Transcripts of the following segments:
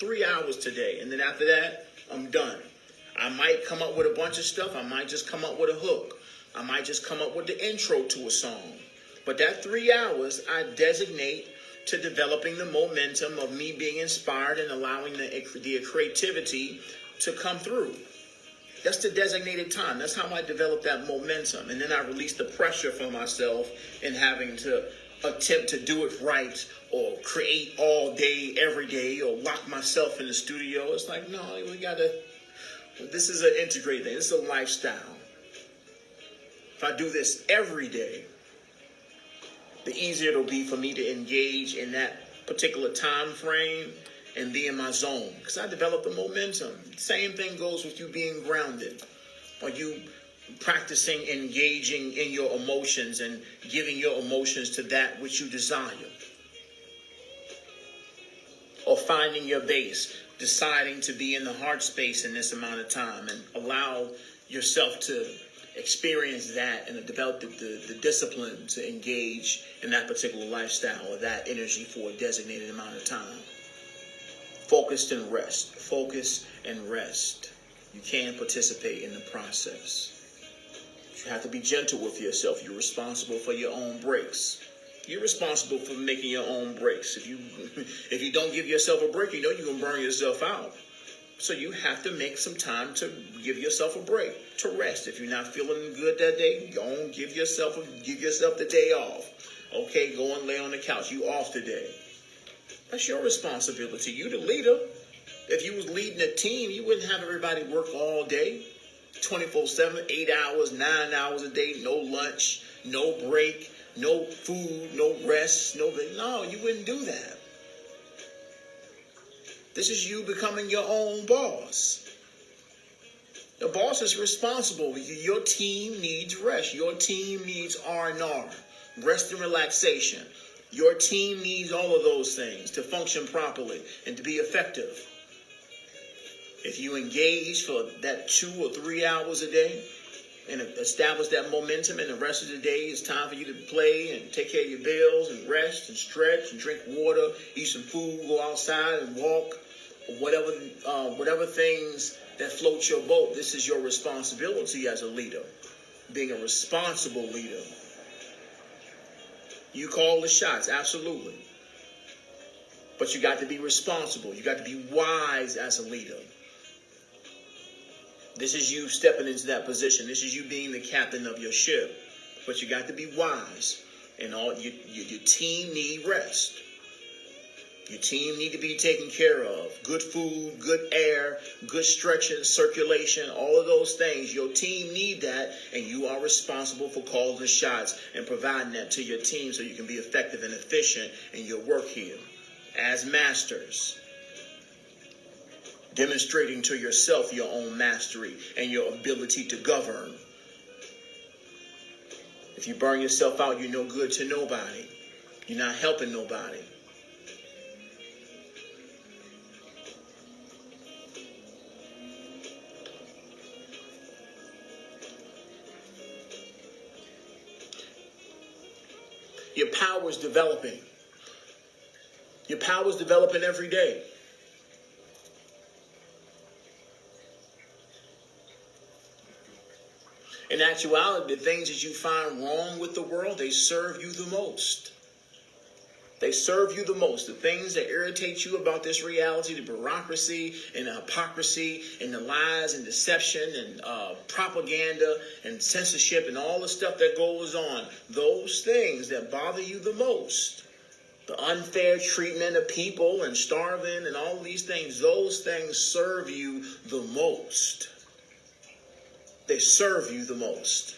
3 hours today. And then after that, I'm done. I might come up with a bunch of stuff. I might just come up with a hook. I might just come up with the intro to a song. But that 3 hours I designate to developing the momentum of me being inspired and allowing the creativity to come through. That's the designated time. That's how I develop that momentum. And then I release the pressure from myself in having to attempt to do it right or create all day, every day, or lock myself in the studio. It's like, no, this is an integrated thing. This is a lifestyle. If I do this every day, the easier it'll be for me to engage in that particular time frame and be in my zone. Because I develop the momentum. Same thing goes with you being grounded. Or you practicing engaging in your emotions and giving your emotions to that which you desire. Or finding your base, deciding to be in the heart space in this amount of time and allow yourself to experience that and develop the discipline to engage in that particular lifestyle or that energy for a designated amount of time. Focused and rest. Focus and rest. You can participate in the process. You have to be gentle with yourself. You're responsible for your own breaks. You're responsible for making your own breaks. If you don't give yourself a break, you know you're going to burn yourself out. So you have to make some time to give yourself a break, to rest. If you're not feeling good that day, go and give yourself the day off. Okay, go and lay on the couch. You off today. That's your responsibility. You the leader. If you was leading a team, you wouldn't have everybody work all day, 24/7, 8 hours, 9 hours a day, no lunch, no break, no food, no rest, no, you wouldn't do that. This is you becoming your own boss. The boss is responsible. Your team needs rest. Your team needs R&R, rest and relaxation. Your team needs all of those things to function properly and to be effective. If you engage for that 2 or 3 hours a day and establish that momentum, and the rest of the day is time for you to play and take care of your bills and rest and stretch and drink water, eat some food, go outside and walk, whatever things that float your boat. This is your responsibility as a leader, being a responsible leader. You call the shots, absolutely. But you got to be responsible. You got to be wise as a leader. This is you stepping into that position. This is you being the captain of your ship. But you got to be wise. And your team need rest. Your team need to be taken care of. Good food, good air, good stretching, circulation, all of those things. Your team need that, and you are responsible for calling the shots and providing that to your team so you can be effective and efficient in your work here. As masters, demonstrating to yourself your own mastery and your ability to govern. If you burn yourself out, you're no good to nobody. You're not helping nobody. Your power is developing. Your power is developing every day. In actuality, the things that you find wrong with the world, they serve you the most. They serve you the most. The things that irritate you about this reality, the bureaucracy and the hypocrisy and the lies and deception and propaganda and censorship and all the stuff that goes on, those things that bother you the most, the unfair treatment of people and starving and all these things, those things serve you the most. They serve you the most.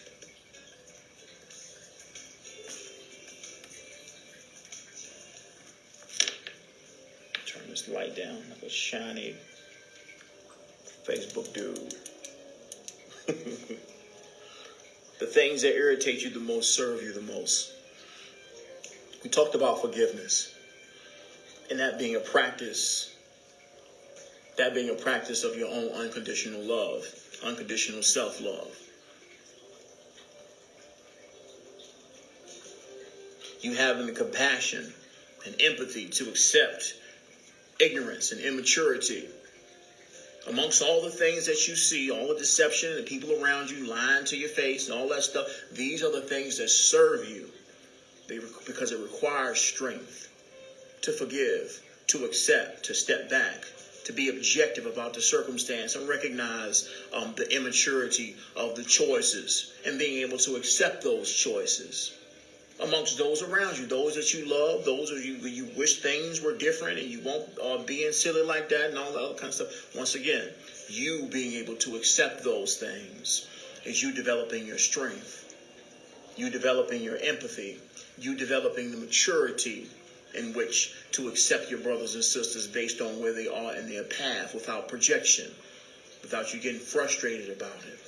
Turn this light down like a shiny Facebook dude. The things that irritate you the most serve you the most. We talked about forgiveness and that being a practice. That being a practice of your own unconditional love, unconditional self-love. You having the compassion and empathy to accept ignorance and immaturity. Amongst all the things that you see, all the deception and the people around you lying to your face and all that stuff, these are the things that serve you because it requires strength to forgive, to accept, to step back, to be objective about the circumstance and recognize the immaturity of the choices and being able to accept those choices. Amongst those around you, those that you love, those of you wish things were different and you won't being silly like that and all that other kind of stuff. Once again, you being able to accept those things is you developing your strength, you developing your empathy, you developing the maturity in which to accept your brothers and sisters based on where they are in their path without projection, without you getting frustrated about it,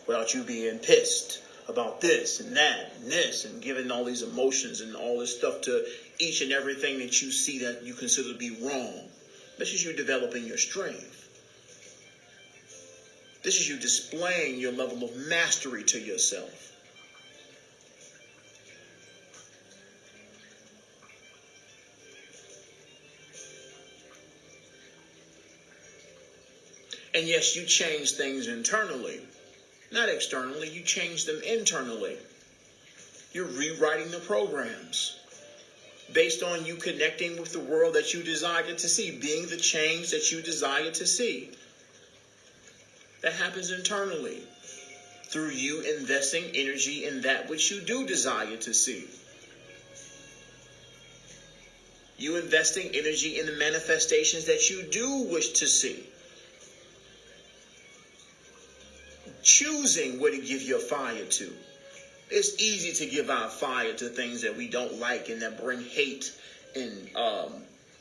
without you being pissed about this and that and this and giving all these emotions and all this stuff to each and everything that you see that you consider to be wrong. This is you developing your strength. This is you displaying your level of mastery to yourself. And yes, you change things internally. Not externally, you change them internally. You're rewriting the programs based on you connecting with the world that you desire to see, being the change that you desire to see. That happens internally through you investing energy in that which you do desire to see. You investing energy in the manifestations that you do wish to see. Choosing where to give your fire to. It's easy to give our fire to things that we don't like and that bring hate and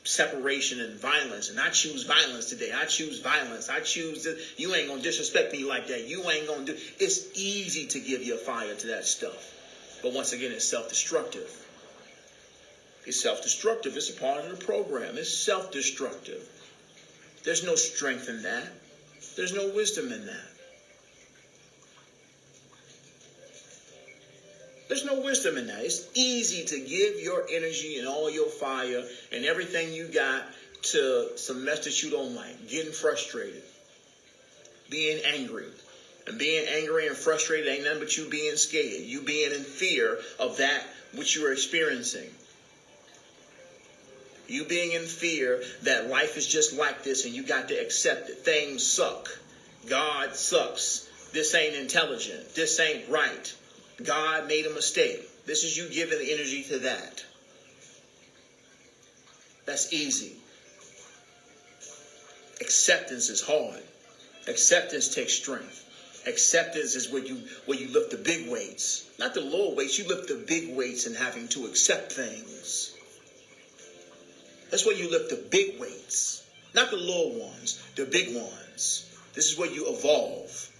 separation and violence. And I choose violence today. I choose violence. I choose this. You ain't gonna disrespect me like that. You ain't gonna do. It's easy to give your fire to that stuff. But once again, it's self-destructive. It's self-destructive. It's a part of the program. It's self-destructive. There's no strength in that. There's no wisdom in that. There's no wisdom in that. It's easy to give your energy and all your fire and everything you got to some mess that you don't like. Getting frustrated. Being angry. And being angry and frustrated ain't nothing but you being scared. You being in fear of that which you're experiencing. You being in fear that life is just like this and you got to accept it. Things suck. God sucks. This ain't intelligent. This ain't right. God made a mistake. This is you giving the energy to that. That's easy. Acceptance is hard. Acceptance takes strength. Acceptance is where you lift the big weights. Not the little weights. You lift the big weights in having to accept things. That's where you lift the big weights. Not the little ones. The big ones. This is where you evolve.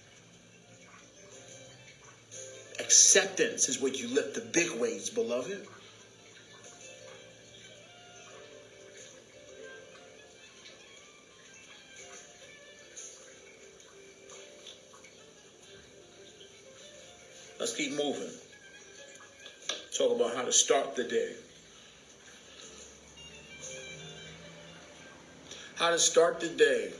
Acceptance is where you lift the big weights, beloved. Let's keep moving. Talk about how to start the day. How to start the day.